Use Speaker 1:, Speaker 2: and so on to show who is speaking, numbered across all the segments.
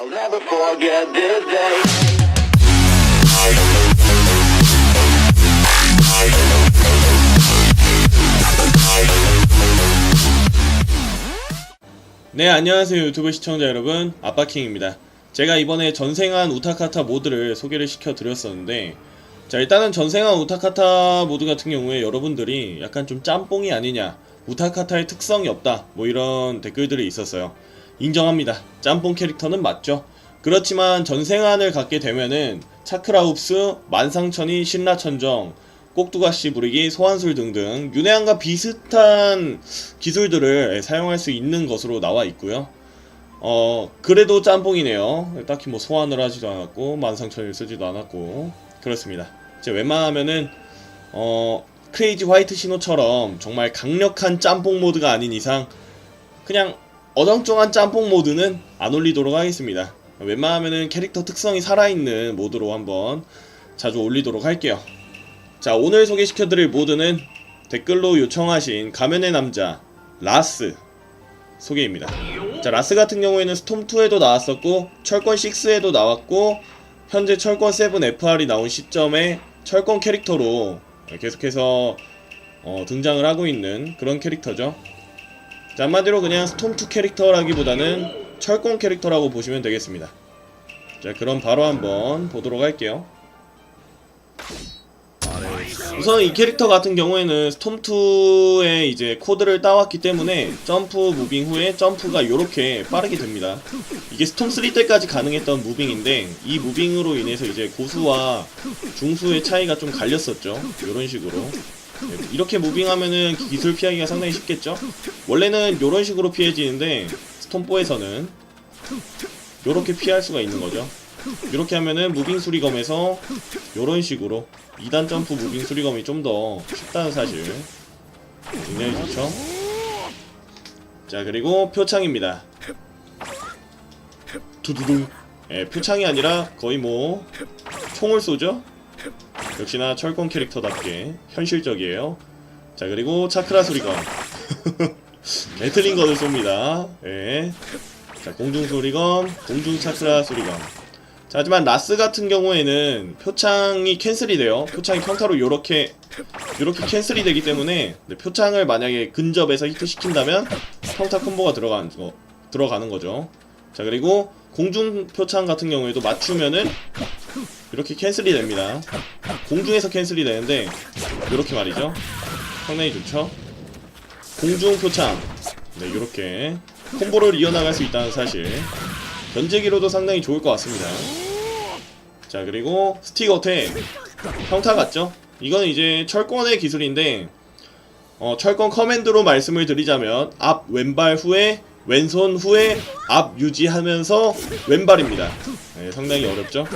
Speaker 1: I'll never forget this day.
Speaker 2: 네, 안녕하세요 유튜브 시청자 여러분, 아빠킹입니다. 제가 이번에 전생한 우타카타 모드를 소개를 시켜드렸었는데, 자, 일단은 전생한 우타카타 모드 같은 경우에 여러분들이 약간 좀 짬뽕이 아니냐, 우타카타의 특성이 없다, 뭐 이런 댓글들이 있었어요. 인정합니다. 짬뽕 캐릭터는 맞죠. 그렇지만 전생한을 갖게 되면은 차크라 흡수, 만상천이, 신라천정, 꼭두가시 부리기, 소환술 등등 윤회한과 비슷한 기술들을 사용할 수 있는 것으로 나와 있고요. 그래도 짬뽕이네요. 딱히 뭐 소환을 하지도 않았고 만상천을 쓰지도 않았고 그렇습니다. 이제 웬만하면은 크레이지 화이트 신호처럼 정말 강력한 짬뽕 모드가 아닌 이상 그냥 어정쩡한 짬뽕 모드는 안 올리도록 하겠습니다. 웬만하면은 캐릭터 특성이 살아있는 모드로 한번 자주 올리도록 할게요. 자, 오늘 소개시켜드릴 모드는 댓글로 요청하신 가면의 남자 라스 소개입니다. 자, 라스 같은 경우에는 스톰2에도 나왔었고 철권 6에도 나왔고 현재 철권 7 FR이 나온 시점에 철권 캐릭터로 계속해서 등장을 하고 있는 그런 캐릭터죠. 자, 한마디로 그냥 스톰2 캐릭터라기보다는 철권 캐릭터라고 보시면 되겠습니다. 자, 그럼 바로 한번 보도록 할게요. 우선 이 캐릭터 같은 경우에는 스톰2의 이제 코드를 따왔기 때문에 점프 무빙 후에 점프가 요렇게 빠르게 됩니다. 이게 스톰3 때까지 가능했던 무빙인데 이 무빙으로 인해서 이제 고수와 중수의 차이가 좀 갈렸었죠. 요런 식으로 이렇게 무빙하면은 기술 피하기가 상당히 쉽겠죠. 원래는 요런 식으로 피해지는데 스톰4에서는 요렇게 피할 수가 있는 거죠. 이렇게 하면은 무빙 수리검에서 요런 식으로 2단 점프 무빙 수리검이 좀 더 쉽다는 사실 굉장히 좋죠. 자, 그리고 표창입니다. 두두두. 표창이 아니라 거의 뭐 총을 쏘죠. 역시나 철권 캐릭터답게 현실적이에요. 자, 그리고 차크라 수리검. 배틀링건을 쏩니다. 자, 공중 수리검, 공중 차크라 수리검. 자, 하지만 라스 같은 경우에는 표창이 캔슬이 돼요. 표창이 평타로 요렇게 캔슬이 되기 때문에 표창을 만약에 근접해서 히트시킨다면 평타 콤보가 들어가는 거죠. 자, 그리고 공중 표창 같은 경우에도 맞추면은 이렇게 캔슬이 됩니다. 공중에서 캔슬이 되는데 요렇게 말이죠. 상당히 좋죠. 공중 표창, 요렇게 콤보를 이어나갈 수 있다는 사실, 견제기로도 상당히 좋을 것 같습니다. 자, 그리고 스틱 어택 평타 같죠? 이거는 이제 철권의 기술인데 철권 커맨드로 말씀을 드리자면 앞 왼발 후에 왼손 후에 앞 유지하면서 왼발입니다. 상당히 어렵죠?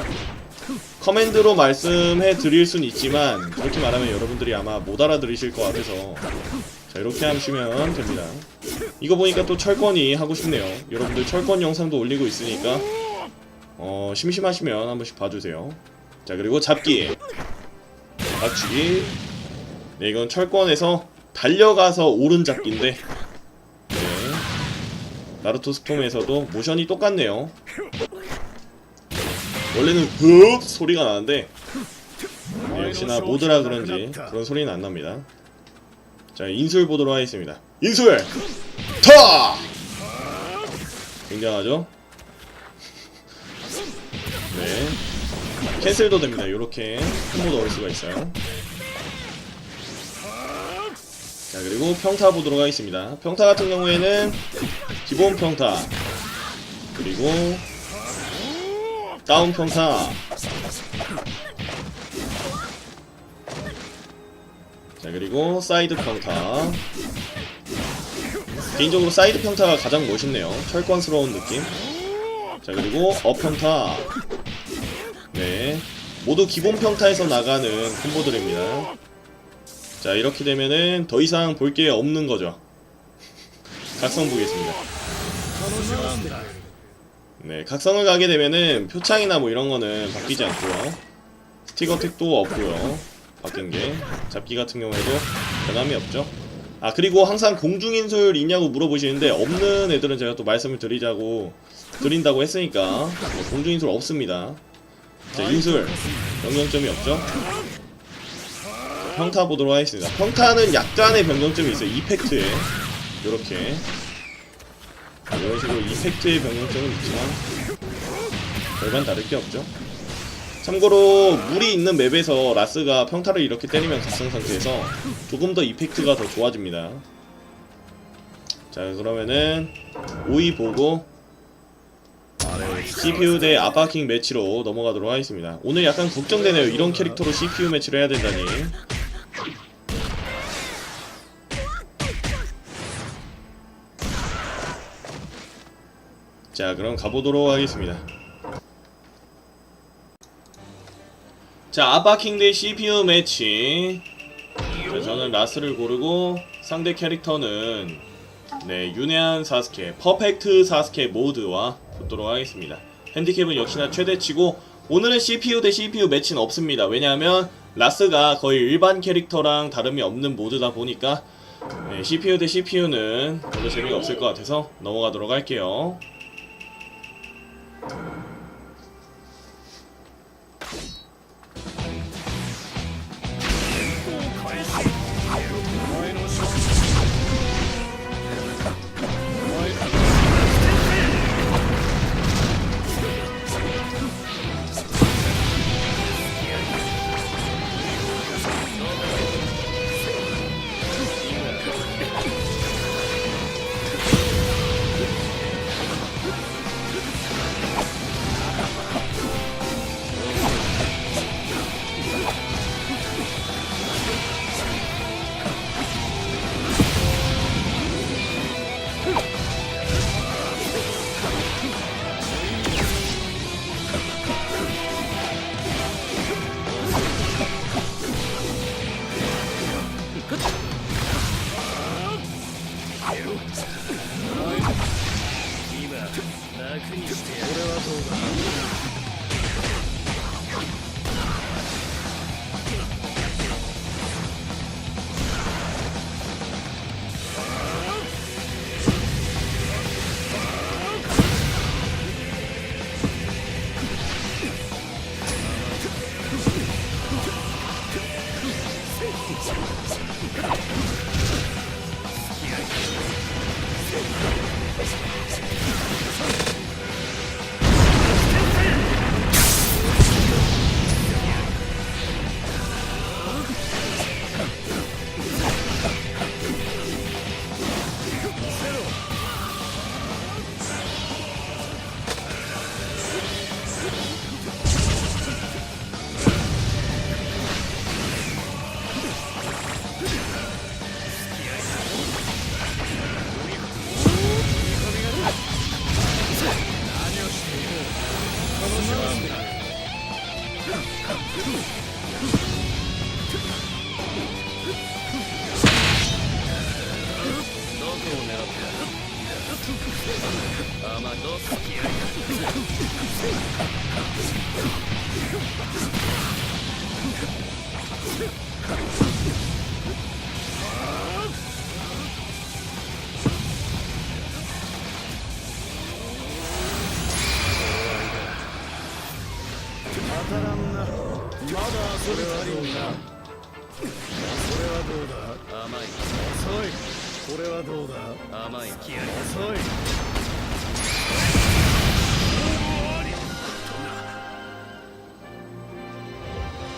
Speaker 2: 커맨드로 말씀해 드릴 순 있지만 그렇게 말하면 여러분들이 아마 못 알아들으실 것 같아서 자, 이렇게 하시면 됩니다. 이거 보니까 또 철권이 하고 싶네요. 여러분들 철권 영상도 올리고 있으니까 심심하시면 한 번씩 봐주세요. 자, 그리고 잡기 맞추기. 네, 이건 철권에서 달려가서 오른 잡기인데 나루토 스톰에서도 모션이 똑같네요. 원래는 흡 소리가 나는데 역시나 모드라 그런지 그런 소리는 안 납니다. 자, 인술 보도록 하겠습니다. 인술! 타! 굉장하죠? 네. 캔슬도 됩니다. 요렇게 콤보 넣을 수가 있어요. 자, 그리고 평타 보도록 하겠습니다. 평타 같은 경우에는 기본 평타, 그리고 다운 평타. 자, 그리고 사이드 평타. 개인적으로 사이드 평타가 가장 멋있네요. 철권스러운 느낌. 자, 그리고 업 평타. 네, 모두 기본 평타에서 나가는 콤보들입니다. 자, 이렇게 되면은 더 이상 볼 게 없는 거죠. 각성 보겠습니다. 네, 각성을 가게 되면은 표창이나 뭐 이런 거는 바뀌지 않고요. 스틱 어택도 없고요. 바뀐 게 잡기 같은 경우에도 변함이 없죠. 아, 그리고 항상 공중인술 있냐고 물어보시는데 없는 애들은 제가 또 말씀을 드리자고 드린다고 했으니까 공중인술 없습니다. 자, 인술 변경점이 없죠. 평타 보도록 하겠습니다. 평타는 약간의 변경점이 있어요. 이펙트에 요렇게 이런 식으로 이펙트의 변경점은 있지만 별반 다를 게 없죠. 참고로 물이 있는 맵에서 라스가 평타를 이렇게 때리면 각성 상태에서 조금 더 이펙트가 더 좋아집니다. 자, 그러면은 5위 보고 CPU 대 아바킹 매치로 넘어가도록 하겠습니다. 오늘 약간 걱정되네요. 이런 캐릭터로 CPU 매치를 해야 된다니. 자, 그럼 가보도록 하겠습니다. 자, 아바킹 대 CPU 매치. 자, 저는 라스를 고르고 상대 캐릭터는 윤회한 사스케, 퍼펙트 사스케 모드와 붙도록 하겠습니다. 핸디캡은 역시나 최대치고 오늘은 CPU 대 CPU 매치는 없습니다. 왜냐하면 라스가 거의 일반 캐릭터랑 다름이 없는 모드다 보니까 CPU 대 CPU는 별로 재미가 없을 것 같아서 넘어가도록 할게요.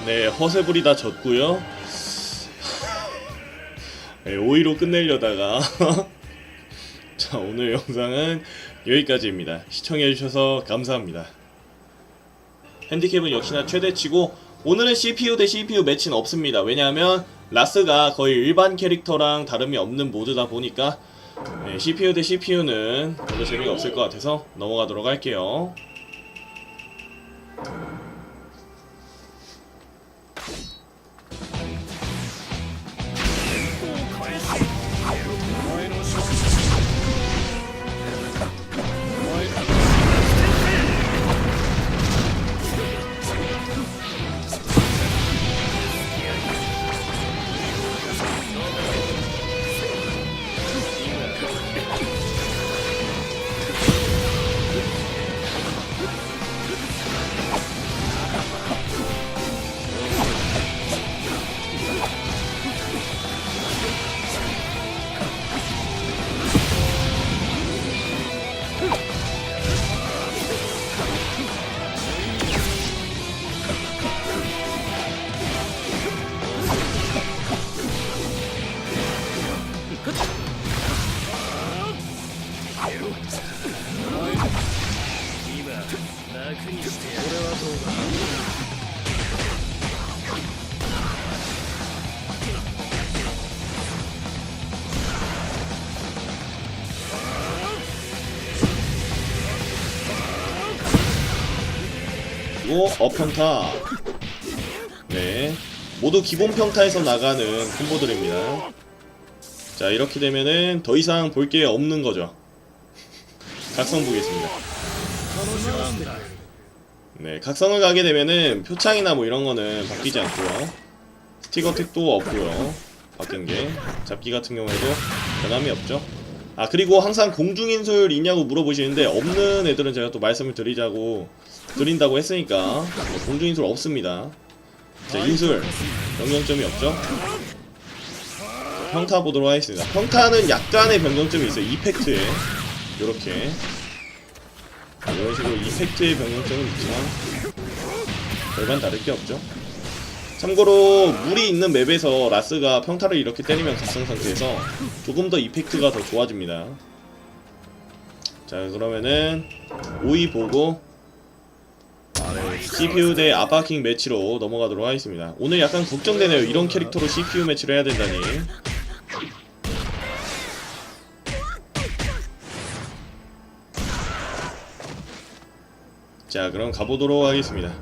Speaker 2: 네, 허세불이 다 졌고요. 5위로 끝내려다가 자, 오늘 영상은 여기까지입니다. 시청해주셔서 감사합니다. 핸디캡은 역시나 최대치고 오늘은 CPU 대 CPU 매치는 없습니다. 왜냐하면 라스가 거의 일반 캐릭터랑 다름이 없는 모드다 보니까 CPU 대 CPU는 별로 재미가 없을 것 같아서 넘어가도록 할게요. 그리고 어평타. 네, 모두 기본 평타에서 나가는 콤보들입니다. 자, 이렇게 되면은 더 이상 볼 게 없는 거죠. 각성 보겠습니다. 네, 각성을 가게 되면은 표창이나 뭐 이런 거는 바뀌지 않고요. 스티커 택도 없고요. 바뀐 게 잡기 같은 경우에도 변함이 없죠. 아, 그리고 항상 공중인술 있냐고 물어보시는데 없는 애들은 제가 또 말씀을 드린다고 했으니까 공중인술 없습니다. 자, 인술 변경점이 없죠. 평타 보도록 하겠습니다. 평타는 약간의 변경점이 있어요. 이펙트에 요렇게 이런 식으로 이펙트의 변경점은 있지만 별반 다를 게 없죠. 참고로 물이 있는 맵에서 라스가 평타를 이렇게 때리면 각성 상태에서 조금 더 이펙트가 더 좋아집니다. 자, 그러면은 5위 보고 CPU 대 아바킹 매치로 넘어가도록 하겠습니다. 오늘 약간 걱정되네요. 이런 캐릭터로 CPU 매치를 해야 된다니. 자, 그럼 가보도록 하겠습니다.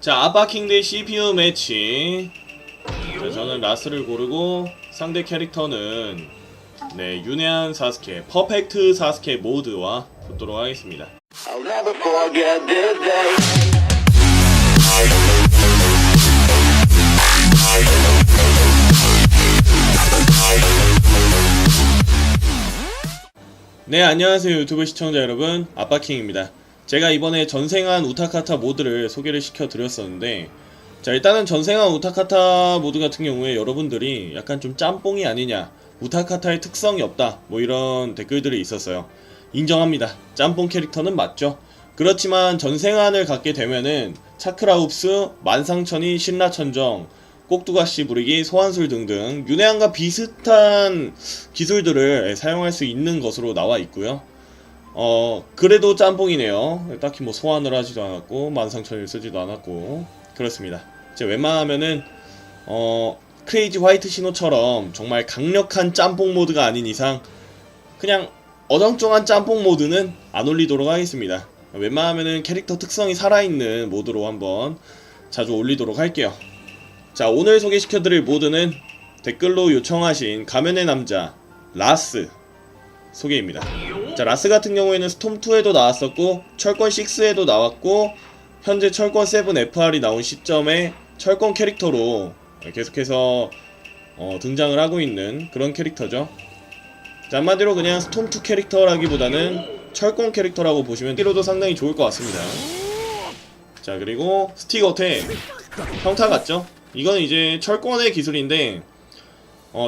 Speaker 2: 자, 아바킹 대 CPU 매치. 자, 저는 라스를 고르고 상대 캐릭터는 네, 윤회한 사스케, 퍼펙트 사스케 모드와 붙도록 하겠습니다.
Speaker 1: I'll never forget this day.
Speaker 2: 네, 안녕하세요 유튜브 시청자 여러분, 아빠킹입니다. 제가 이번에 전생한 우타카타 모드를 소개를 시켜드렸었는데, 자, 일단은 전생한 우타카타 모드 같은 경우에 여러분들이 약간 좀 짬뽕이 아니냐, 우타카타의 특성이 없다, 뭐 이런 댓글들이 있었어요. 인정합니다. 짬뽕 캐릭터는 맞죠. 그렇지만 전생한을 갖게 되면은 차크라웁스, 만상천이, 신라천정, 꼭두가시 부리기, 소환술 등등 윤회한과 비슷한 기술들을 사용할 수 있는 것으로 나와 있고요. 그래도 짬뽕이네요. 딱히 뭐 소환을 하지도 않았고 만상천을 쓰지도 않았고 그렇습니다. 제가 웬만하면은 크레이지 화이트 신호처럼 정말 강력한 짬뽕 모드가 아닌 이상 그냥 어정쩡한 짬뽕 모드는 안 올리도록 하겠습니다. 웬만하면은 캐릭터 특성이 살아있는 모드로 한번 자주 올리도록 할게요. 자, 오늘 소개시켜드릴 모드는 댓글로 요청하신 가면의 남자 라스 소개입니다. 자, 라스 같은 경우에는 스톰2에도 나왔었고 철권 6에도 나왔고 현재 철권 7 FR이 나온 시점에 철권 캐릭터로 계속해서 등장을 하고 있는 그런 캐릭터죠. 자, 한마디로 그냥 스톰2 캐릭터라기보다는 철권 캐릭터라고 보시면 끼로도 상당히 좋을 것 같습니다. 자, 그리고 스티거 택 평타 같죠? 이건 이제 철권의 기술인데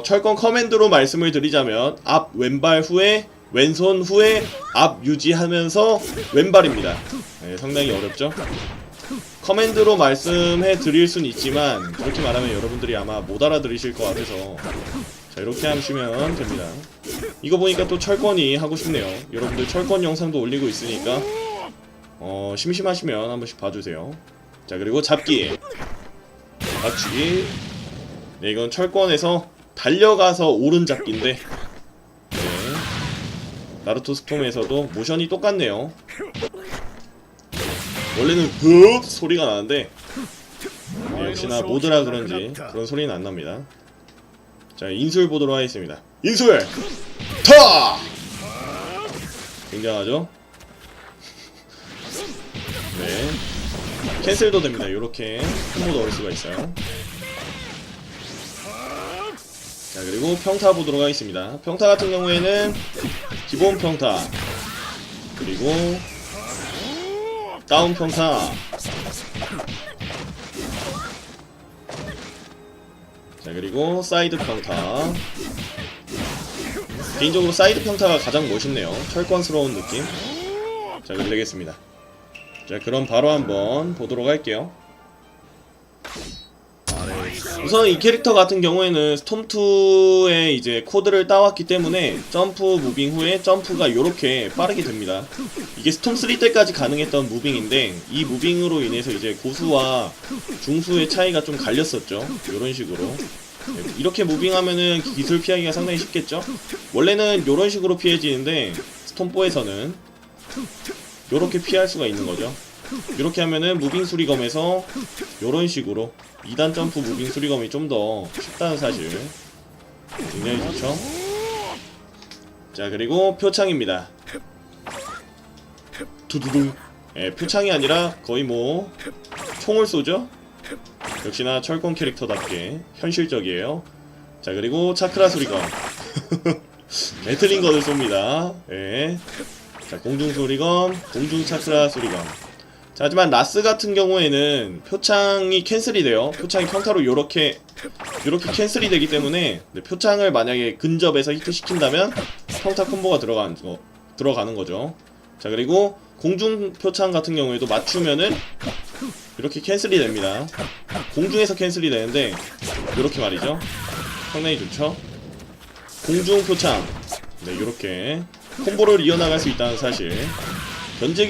Speaker 2: 철권 커맨드로 말씀을 드리자면 앞 왼발 후에 왼손 후에 앞 유지하면서 왼발입니다. 네, 상당히 어렵죠? 커맨드로 말씀해 드릴 순 있지만 그렇게 말하면 여러분들이 아마 못 알아들으실 것 같아서 자, 이렇게 하시면 됩니다. 이거 보니까 또 철권이 하고 싶네요. 여러분들 철권 영상도 올리고 있으니까 심심하시면 한 번씩 봐주세요. 자, 그리고 잡기 맞추기. 네, 이건 철권에서 달려가서 오른 잡기인데 네, 나루토 스톰에서도 모션이 똑같네요. 원래는 흡 소리가 나는데 네, 역시나 모드라 그런지 그런 소리는 안 납니다. 자, 인술 보도록 하겠습니다. 인술! 타! 굉장하죠? 네, 캔슬도 됩니다. 요렇게 콤보도 어릴 수가 있어요. 자, 그리고 평타 보도록 하겠습니다. 평타 같은 경우에는 기본 평타 그리고 다운 평타. 자, 그리고 사이드 평타. 개인적으로 사이드 평타가 가장 멋있네요. 철권스러운 느낌. 자, 그럼 되겠습니다. 자, 그럼 바로 한번 보도록 할게요. 우선 이 캐릭터 같은 경우에는 스톰2의 이제 코드를 따왔기 때문에 점프 무빙 후에 점프가 요렇게 빠르게 됩니다. 이게 스톰3 때까지 가능했던 무빙인데 이 무빙으로 인해서 이제 고수와 중수의 차이가 좀 갈렸었죠. 요런 식으로 이렇게 무빙하면은 기술 피하기가 상당히 쉽겠죠. 원래는 요런 식으로 피해지는데 스톰4에서는 요렇게 피할 수가 있는 거죠. 이렇게 하면은 무빙 수리검에서 요런 식으로 2단 점프 무빙 수리검이 좀 더 쉽다는 사실 굉장히 좋죠. 자, 그리고 표창입니다. 두두두. 예, 표창이 아니라 거의 뭐 총을 쏘죠. 역시나 철권 캐릭터답게 현실적이에요. 자, 그리고 차크라 수리검. 배틀링건을 쏩니다. 예. 자, 공중 수리검, 공중 차크라 수리검. 자, 하지만 라스 같은 경우에는 표창이 캔슬이 돼요. 표창이 평타로 요렇게 캔슬이 되기 때문에 표창을 만약에 근접해서 히트시킨다면 평타 콤보가 들어가는 거죠. 자, 그리고 공중 표창 같은 경우에도 맞추면은 이렇게 캔슬이 됩니다. 공중에서 캔슬이 되는데 요렇게 말이죠. 상당히 좋죠. 공중 표창. 네, 요렇게 콤보를 이어나갈 수 있다는 사실. 견제